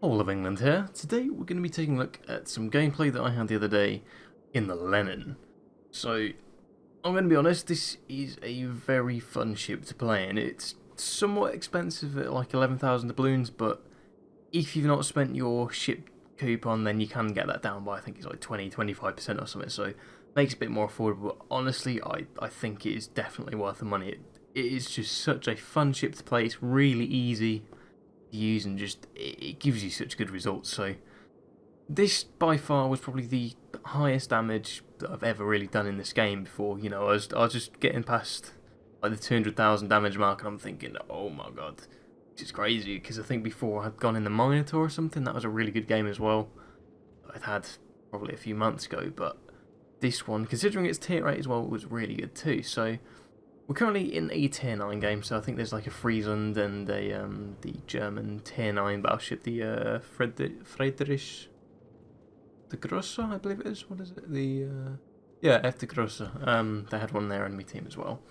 All of England here. Today we're going to be taking a look at some gameplay that I had the other day in the Lenin. So, I'm going to be honest, this is a very fun ship to play in. It's somewhat expensive at like 11,000 doubloons, but if you've not spent your ship coupon, then you can get that down by, I think it's like 20-25% or something, so it makes it a bit more affordable. But honestly, I think it is definitely worth the money. It is just such a fun ship to play. It's really easy use and just it gives you such good results. So this by far was probably the highest damage that I've ever really done in this game before. You know, I was just getting past like the 200,000 damage mark, and I'm thinking, oh my god, this is crazy. Because I think before I had gone in the Minotaur or something, that was a really good game as well. I'd had probably a few months ago, but this one, considering its tier 8 as well, was really good too. So we're currently in a tier 9 game, so I think there's like a Friesland and a the German tier 9 battleship, the Friedrich the Grosse, I believe it is. What is it? The yeah, F de Grosse. They had one in their enemy team as well.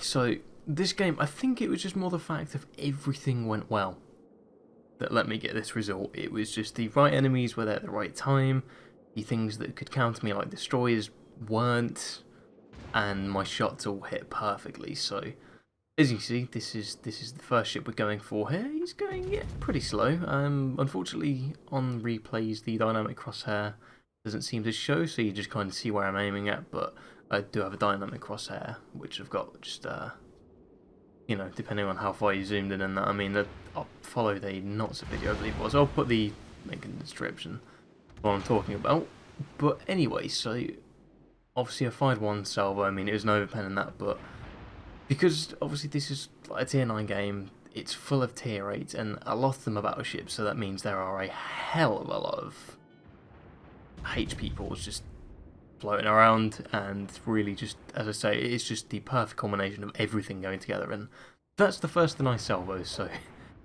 So this game, I think it was just more the fact of everything went well that let me get this result. It was just the right enemies were there at the right time. The things that could counter me, like destroyers, weren't, and my shots all hit perfectly. So as you see, this is the first ship we're going for here. He's going pretty slow. Unfortunately on replays the dynamic crosshair doesn't seem to show, so you just kind of see where I'm aiming at. But I do have a dynamic crosshair, which I've got just you know, depending on how far you zoomed in and that. I mean, I'll follow the not so video, I believe it was. I'll put the link in the description what I'm talking about. But anyway, so obviously I fired one salvo. I mean, it was no overpen in that, but because obviously this is like a tier 9 game, it's full of tier 8, and a lot of them are battleships, so that means there are a hell of a lot of H peoples just floating around, and really just, as I say, it's just the perfect combination of everything going together, and that's the first of the nice salvos, so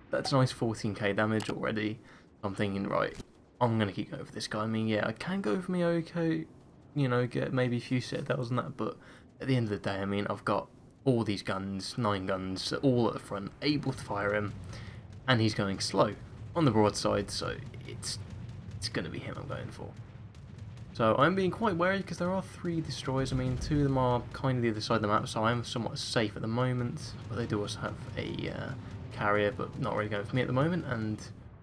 that's a nice 14k damage already. I'm thinking, right, I'm going to keep going for this guy. I mean, yeah, I can go for Miyoko, you know, get maybe a few citadels and that, but at the end of the day, I mean, I've got all these guns, 9 guns, all at the front, able to fire him, and he's going slow on the broadside, so it's going to be him I'm going for. So I'm being quite wary because there are 3 destroyers. I mean, 2 of them are kind of the other side of the map, so I'm somewhat safe at the moment, but they do also have a carrier, but not really going for me at the moment. And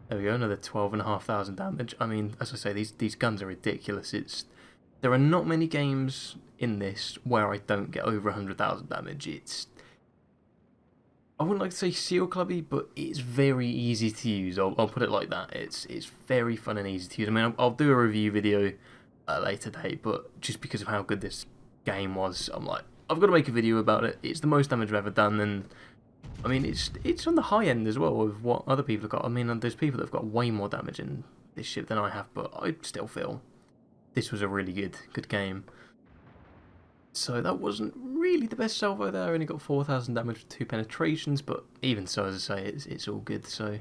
there we go, another 12,500 damage. I mean, as I say, these guns are ridiculous. There are not many games in this where I don't get over 100,000 damage. I wouldn't like to say seal clubby, but it's very easy to use. I'll put it like that. It's very fun and easy to use. I mean, I'll do a review video at a later date, but just because of how good this game was, I'm like, I've got to make a video about it. It's the most damage I've ever done, and I mean, it's on the high end as well of what other people have got. I mean, there's people that have got way more damage in this ship than I have, but I still feel this was a really good game. So that wasn't really the best salvo there. I only got 4,000 damage with 2 penetrations, but even so, as I say, it's all good. So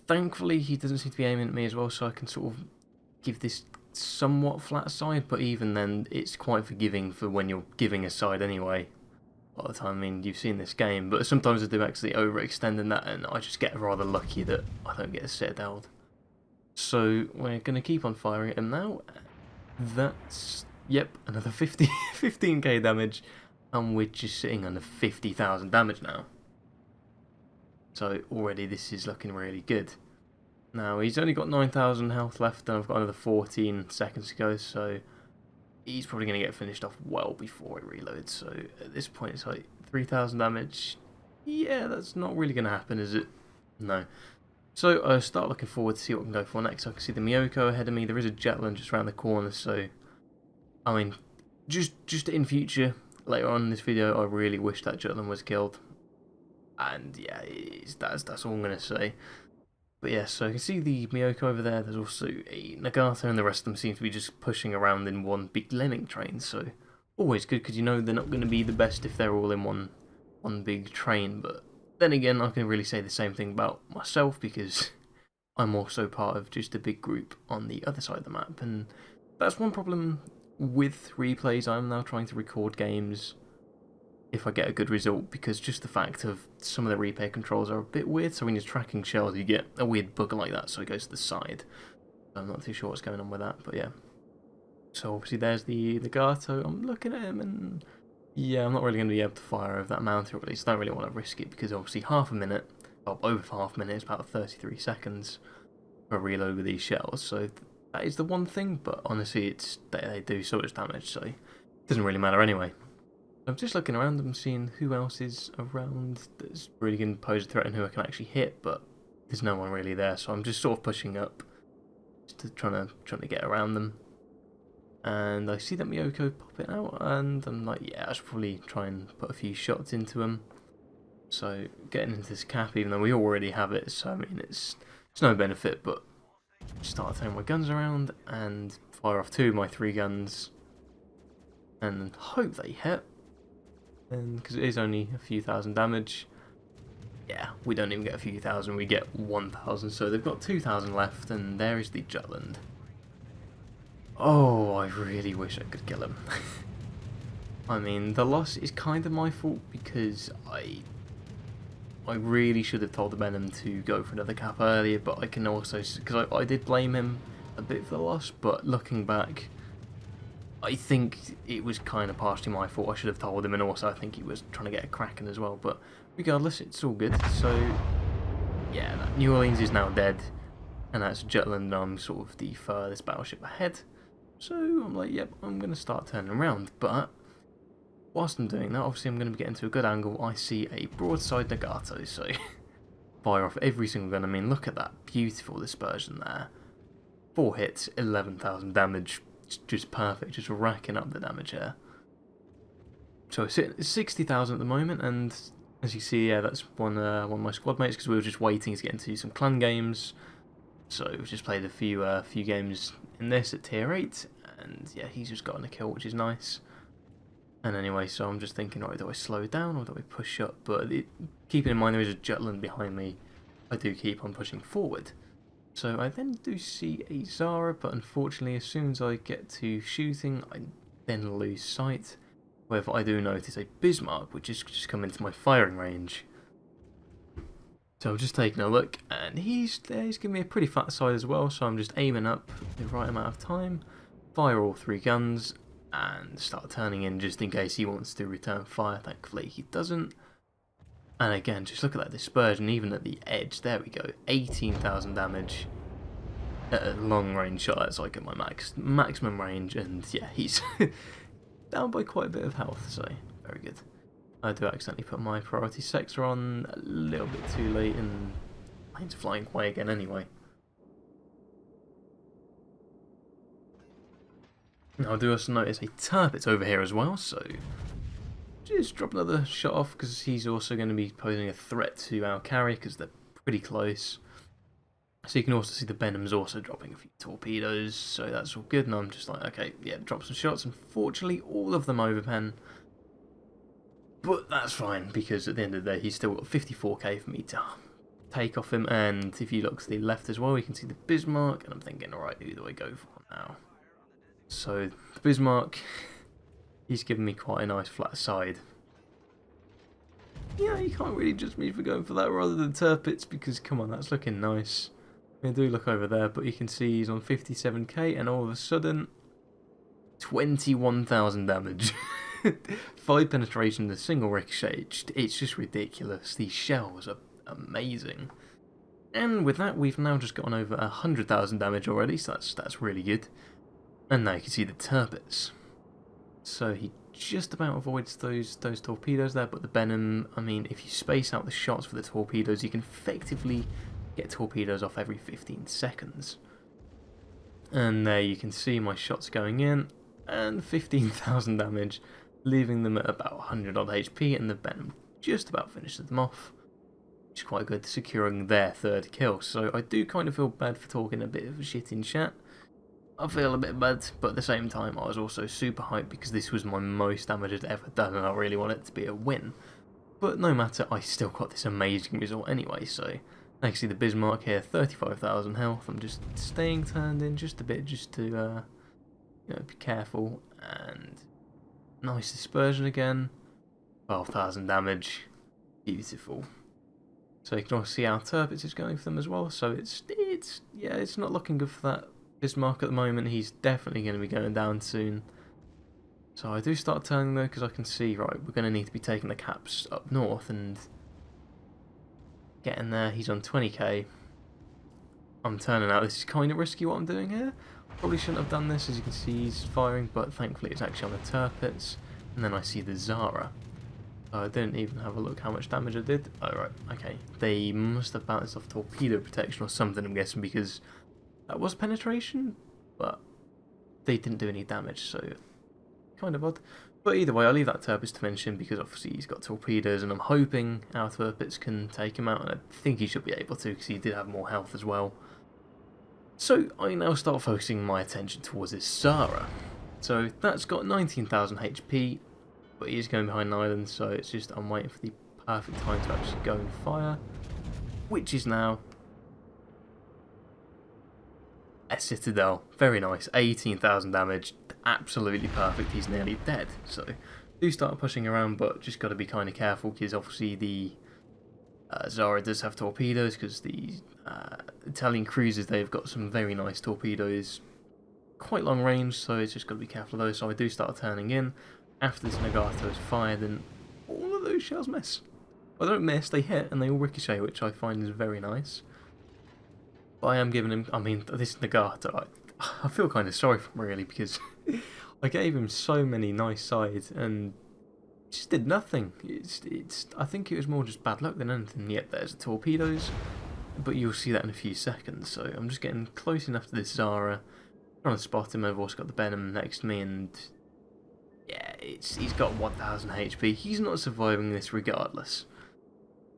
thankfully, he doesn't seem to be aiming at me as well, so I can sort of give this somewhat flat side. But even then, it's quite forgiving for when you're giving a side anyway. A lot of the time, I mean, you've seen this game, but sometimes I do actually overextend in that, and I just get rather lucky that I don't get a citadel. So we're going to keep on firing at him now. That's, yep, another 15k damage, and we're just sitting under 50,000 damage now. So already this is looking really good. Now he's only got 9,000 health left, and I've got another 14 seconds to go, so he's probably going to get finished off well before he reloads. So at this point it's like 3,000 damage. Yeah, that's not really going to happen, is it? No. So I start looking forward to see what I can go for next. I can see the Miyoko ahead of me. There is a Jetland just around the corner, so I mean, just in future, later on in this video, I really wish that Jetland was killed. And yeah, that's all I'm going to say. But yeah, so I can see the Miyoko over there. There's also a Nagata, and the rest of them seem to be just pushing around in one big Lenin train. So always good, because you know they're not going to be the best if they're all in one big train. But then again, I can really say the same thing about myself, because I'm also part of just a big group on the other side of the map. And that's one problem with replays. I'm now trying to record games if I get a good result, because just the fact of some of the repair controls are a bit weird, so when you're tracking shells you get a weird bugger like that, so it goes to the side. I'm not too sure what's going on with that, but yeah. So obviously there's the Gato. I'm looking at him and yeah, I'm not really going to be able to fire over that mountain, or at least I don't really want to risk it, because obviously half a minute, or over half a minute, is about 33 seconds for a reload with these shells, so that is the one thing, but honestly they do so much damage, so it doesn't really matter anyway. I'm just looking around and seeing who else is around that's really going to pose a threat and who I can actually hit, but there's no one really there, so I'm just sort of pushing up, just to trying to get around them. And I see that Miyoko popping out, and I'm like, yeah, I should probably try and put a few shots into him. So getting into this cap, even though we already have it, so I mean it's no benefit, but start throwing my guns around and fire off 2 of my 3 guns, and hope they hit. And because it is only a few thousand damage, yeah, we don't even get a few thousand, we get 1,000. So they've got 2,000 left, and there is the Jutland. Oh, I really wish I could kill him. I mean, the loss is kind of my fault, because I really should have told the Venom to go for another cap earlier, but I can also, because I did blame him a bit for the loss, but looking back, I think it was kind of partially my fault. I should have told him, and also I think he was trying to get a Kraken as well, but regardless, it's all good. So yeah, New Orleans is now dead, and that's Jutland. I'm sort of the furthest battleship ahead, so I'm like, yep, I'm going to start turning around. But whilst I'm doing that, obviously I'm going to be getting to a good angle. I see a broadside Nagato, so fire off every single gun. I mean, look at that beautiful dispersion there. 4 hits, 11,000 damage. Just perfect, just racking up the damage here. So it's sitting at 60,000 at the moment, and as you see, yeah, that's one of my squad mates, because we were just waiting to get into some clan games. So we just played a few games in this at tier 8, and yeah, he's just gotten a kill, which is nice. And anyway, so I'm just thinking, right, do I slow down or do I push up? But keeping in mind there is a Jutland behind me, I do keep on pushing forward. So I then do see a Zara, but unfortunately as soon as I get to shooting, I then lose sight. However, I do notice a Bismarck, which has just come into my firing range. So I'm just taking a look, and he's there, he's giving me a pretty fat side as well, so I'm just aiming up the right amount of time, fire all 3 guns, and start turning in just in case he wants to return fire. Thankfully he doesn't. And again, just look at that dispersion, even at the edge. There we go, 18,000 damage at a long range shot. That's like at my maximum range, and yeah, he's down by quite a bit of health, so very good. I do accidentally put my priority sector on a little bit too late, and plane's flying away again anyway. Now I do also notice a Tirpitz over here as well, so just drop another shot off, because he's also going to be posing a threat to our carrier, because they're pretty close. So you can also see the Benham's also dropping a few torpedoes, so that's all good, and I'm just like, okay, yeah, drop some shots. Unfortunately, all of them overpen, but that's fine, because at the end of the day, he's still got 54k for me to take off him, and if you look to the left as well, you can see the Bismarck, and I'm thinking, alright, who do I go for now? So, the Bismarck, he's given me quite a nice flat side. Yeah, you can't really judge me for going for that rather than Tirpitz, because come on, that's looking nice. I do look over there, but you can see he's on 57k, and all of a sudden, 21,000 damage. 5 penetration, the single ricochet, it's just ridiculous. These shells are amazing. And with that, we've now just gotten over 100,000 damage already, so that's really good. And now you can see the Tirpitz. So he just about avoids those torpedoes there, but the Benham, I mean, if you space out the shots for the torpedoes, you can effectively get torpedoes off every 15 seconds. And there you can see my shots going in, and 15,000 damage, leaving them at about 100 odd HP, and the Benham just about finishes them off, which is quite good, securing their 3rd kill. So I do kind of feel bad for talking a bit of shit in chat. I feel a bit bad, but at the same time I was also super hyped because this was my most damage I'd ever done, and I really want it to be a win. But no matter, I still got this amazing result anyway. So you can see the Bismarck here, 35,000 health. I'm just staying turned in just a bit, just to you know, be careful. And nice dispersion again. 12,000 damage. Beautiful. So you can also see how Tirpitz is going for them as well. So it's not looking good for that Bismarck at the moment. He's definitely going to be going down soon. So I do start turning though, because I can see, right, we're going to need to be taking the caps up north and getting there. He's on 20k. I'm turning out. This is kind of risky what I'm doing here. Probably shouldn't have done this. As you can see, he's firing, but thankfully it's actually on the Tirpitz. And then I see the Zara. So I didn't even have a look how much damage I did. Oh, right, okay. They must have bounced off torpedo protection or something, I'm guessing, because that was penetration, but they didn't do any damage, so kind of odd. But either way, I'll leave that Tirpitz to mention because obviously he's got torpedoes, and I'm hoping our Tirpitz can take him out, and I think he should be able to because he did have more health as well. So I now start focusing my attention towards this Zara. So that's got 19,000 HP, but he is going behind an island, so it's just I'm waiting for the perfect time to actually go and fire, which is now a Citadel. Very nice, 18,000 damage, absolutely perfect. He's nearly dead, so do start pushing around, but just got to be kind of careful because obviously the Zara does have torpedoes, because the Italian cruisers, they've got some very nice torpedoes, quite long range, so it's just got to be careful of those. So I do start turning in after this Nagato is fired, and all of those shells miss. Well, they don't miss, they hit, and they all ricochet, which I find is very nice. But I am giving him, I mean, this Nagato, I feel kind of sorry for him really, because I gave him so many nice sides and just did nothing. I think it was more just bad luck than anything. Yet there's the torpedoes, but you'll see that in a few seconds. So I'm just getting close enough to this Zara, trying to spot him. I've also got the Benham next to me, and yeah, he's got 1,000 HP. He's not surviving this regardless.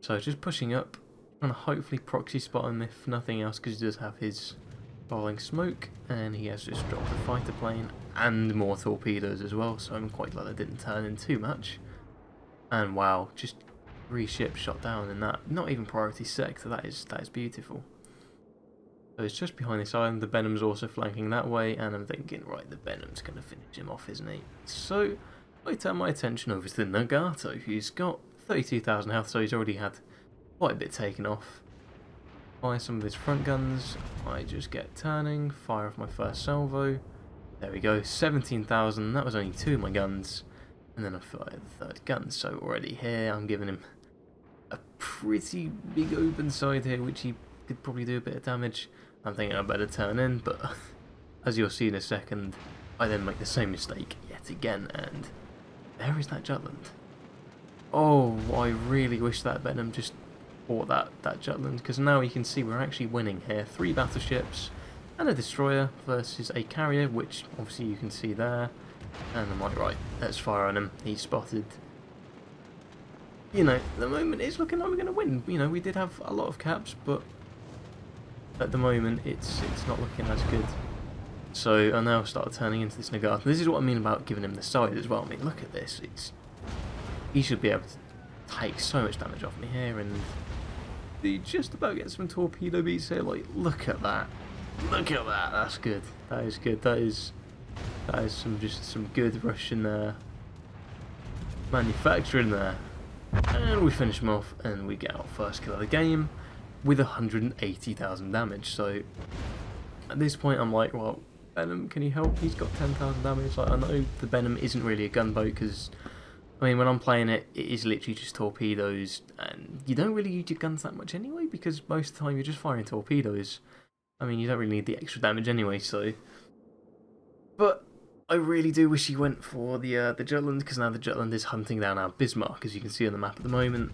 So just pushing up, trying to hopefully proxy spot him if nothing else, because he does have his falling smoke, and he has just dropped a fighter plane and more torpedoes as well, so I'm quite glad I didn't turn in too much. And wow, just 3 ships shot down in that, not even priority sector. That is beautiful. So it's just behind this island. The Benham's also flanking that way, and I'm thinking, right, the Benham's going to finish him off, isn't he? So I turn my attention over to the Nagato, who's got 32,000 health, so he's already had quite a bit taken off. Fire some of his front guns. I just get turning, fire off my first salvo. There we go, 17,000. That was only 2 of my guns, and then I fired the 3rd gun. So already here, I'm giving him a pretty big open side here, which he could probably do a bit of damage. I'm thinking I better turn in, but as you'll see in a second, I then make the same mistake yet again, and there is that Jutland. Oh, I really wish that Benham just bought that Jutland, because now you can see we're actually winning here. 3 battleships and a destroyer versus a carrier, which obviously you can see there. And I'm like, right, let's fire on him. He's spotted. You know, at the moment it's looking like we're going to win. You know, we did have a lot of caps, but at the moment it's not looking as good. So I now started turning into this Nagato. This is what I mean about giving him the side as well. I mean, look at this. He should be able to take so much damage off me here, and he just about get some torpedo beats here. Like, look at that. Look at that. That's good. That is good. That is some good Russian manufacturing there. And we finish him off, and we get our first kill of the game with 180,000 damage. So at this point, I'm like, well, Benham, can you help? He's got 10,000 damage. Like, I know the Benham isn't really a gunboat, because I mean, when I'm playing it, it is literally just torpedoes, and you don't really use your guns that much anyway, because most of the time you're just firing torpedoes. I mean, you don't really need the extra damage anyway, so. But I really do wish he went for the Jutland, because now the Jutland is hunting down our Bismarck, as you can see on the map at the moment.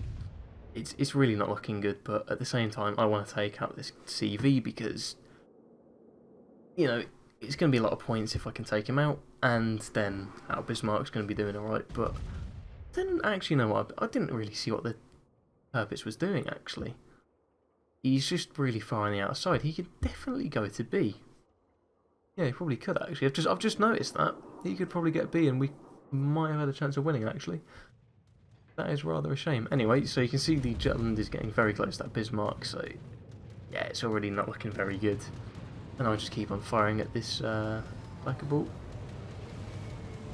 It's really not looking good, but at the same time, I want to take out this CV, because, you know, it's going to be a lot of points if I can take him out, and then our Bismarck's going to be doing alright, but I didn't actually know what I didn't really see what the Tirpitz was doing, actually. He's just really far on the outside. He could definitely go to B. Yeah, he probably could, actually. I've just noticed that. He could probably get B, and we might have had a chance of winning, actually. That is rather a shame. Anyway, so you can see the Jutland is getting very close to that Bismarck, so yeah, it's already not looking very good. And I'll just keep on firing at this Blackbolt.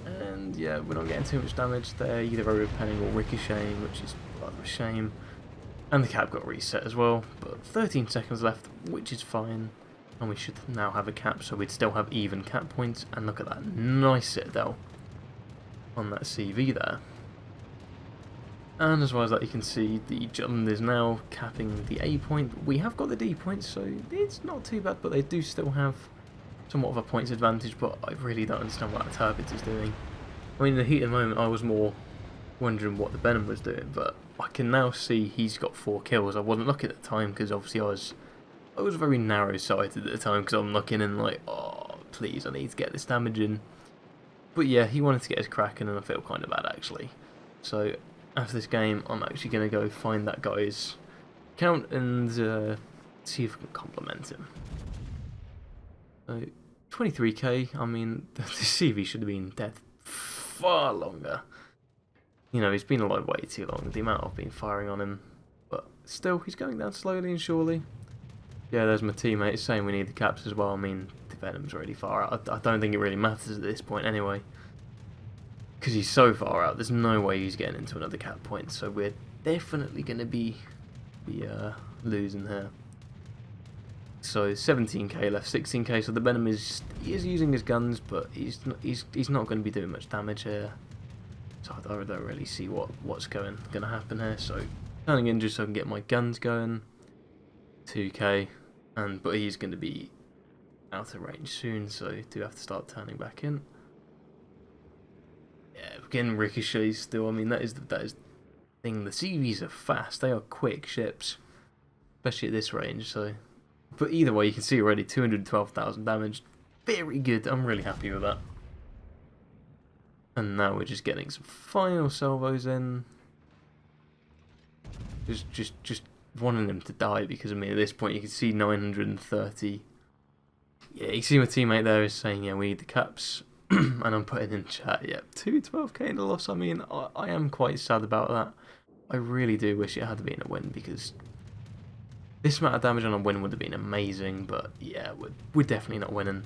And yeah, we're not getting too much damage there, either overpenning or ricocheting, which is rather a shame. And the cap got reset as well, but 13 seconds left, which is fine. And we should now have a cap, so we'd still have even cap points. And look at that nice citadel on that CV there. And as well as that, you can see the Jutland is now capping the A point. We have got the D point, so it's not too bad, but they do still have somewhat of a points advantage, but I really don't understand what that Turbid is doing. I mean, in the heat of the moment, I was more wondering what the Venom was doing, but I can now see he's got 4 kills. I wasn't looking at the time, because obviously I was very narrow-sighted at the time, because I'm looking and like, oh, please, I need to get this damage in. But yeah, he wanted to get his crack in, and I feel kind of bad, actually. So after this game, I'm actually going to go find that guy's account and see if I can compliment him. So 23k, I mean, the CV should have been dead far longer. You know, he's been alive way too long, the amount I've been firing on him. But still, he's going down slowly and surely. Yeah, there's my teammate saying we need the caps as well. I mean, the Venom's really far out. I don't think it really matters at this point anyway. Because he's so far out, there's no way he's getting into another cap point. So we're definitely going to be losing here. So 17k left, 16k. So the Venom he is using his guns, but he's not going to be doing much damage here. So I don't really see what's going to happen here. So turning in just so I can get my guns going. 2k, but he's going to be out of range soon, so do have to start turning back in. Yeah, we're getting ricochets still. I mean, that is the thing. The CVs are fast. They are quick ships, especially at this range. So, but either way, you can see already 212,000 damage. Very good. I'm really happy with that. And now we're just getting some final salvos in. Just wanting them to die, because I mean, at this point you can see 930. Yeah, you see my teammate there is saying, yeah, we need the caps. And I'm putting in chat, yeah, 212k in the loss. I mean, I am quite sad about that. I really do wish it had been a win, because this amount of damage on a win would have been amazing. But yeah, we're definitely not winning.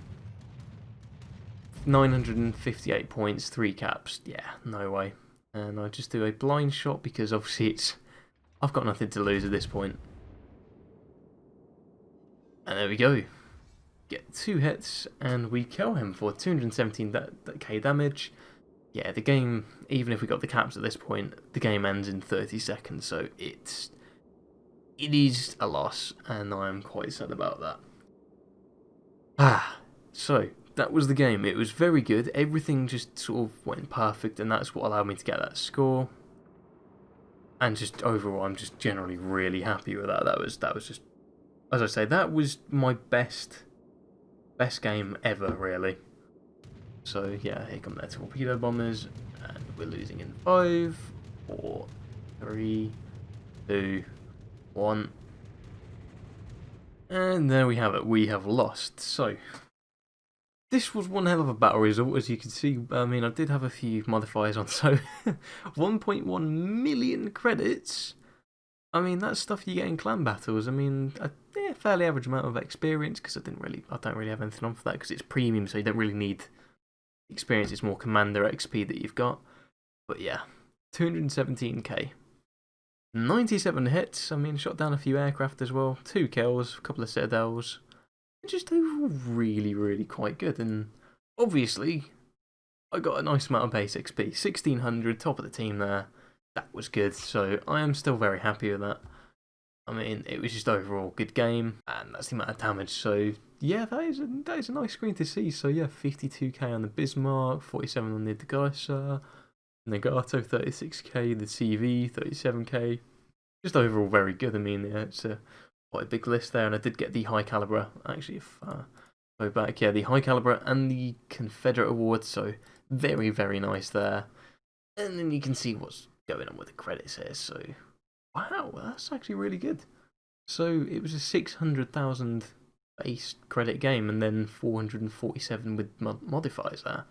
958 points, 3 caps. Yeah, no way. And I just do a blind shot, because obviously I've got nothing to lose at this point. And there we go. Get 2 hits, and we kill him for 217k damage. Yeah, the game, even if we got the caps at this point, the game ends in 30 seconds, so it is a loss, and I'm quite sad about that. So that was the game. It was very good. Everything just sort of went perfect, and that's what allowed me to get that score. And just overall, I'm just generally really happy with that. That was just, as I say, that was my best game ever, really. So yeah, here come their torpedo bombers, and we're losing in 5, 4, 3, 2, 1, and there we have it. We have lost. So this was one hell of a battle result, as you can see. I mean, I did have a few modifiers on, so 1.1 million credits. I mean, that's stuff you get in clan battles. I mean, a fairly average amount of experience, because I don't really have anything on for that, because it's premium, so you don't really need experience. It's more commander XP that you've got. But yeah, 217k, 97 hits. I mean, shot down a few aircraft as well, 2 kills, a couple of citadels. Just overall really quite good. And obviously, I got a nice amount of base XP, 1600, top of the team there. That was good, so I am still very happy with that. I mean, it was just overall good game, and that's the amount of damage. So yeah, that is a nice screen to see. So yeah, 52k on the Bismarck, 47 on the Degaisa, Nagato 36k, the CV 37k. Just overall very good. I mean, yeah, it's quite a big list there, and I did get the high caliber. Actually, if go back, yeah, the high caliber and the Confederate Award. So very nice there. And then you can see what's going on with the credits here. So wow, that's actually really good. So it was a 600,000 base credit game, and then 447 with modifiers there.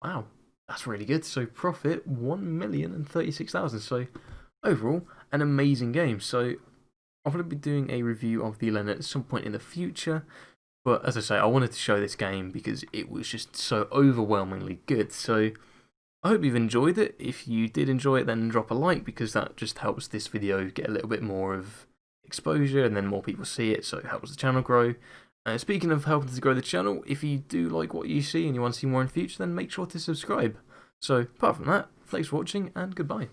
Wow, that's really good. So profit 1,036,000. So overall, an amazing game. So I'm going to be doing a review of the Lenin at some point in the future. But as I say, I wanted to show this game because it was just so overwhelmingly good. So I hope you've enjoyed it. If you did enjoy it, then drop a like, because that just helps this video get a little bit more of exposure, and then more people see it, so it helps the channel grow. Speaking of helping to grow the channel, if you do like what you see and you want to see more in the future, then make sure to subscribe. So, apart from that, thanks for watching, and goodbye.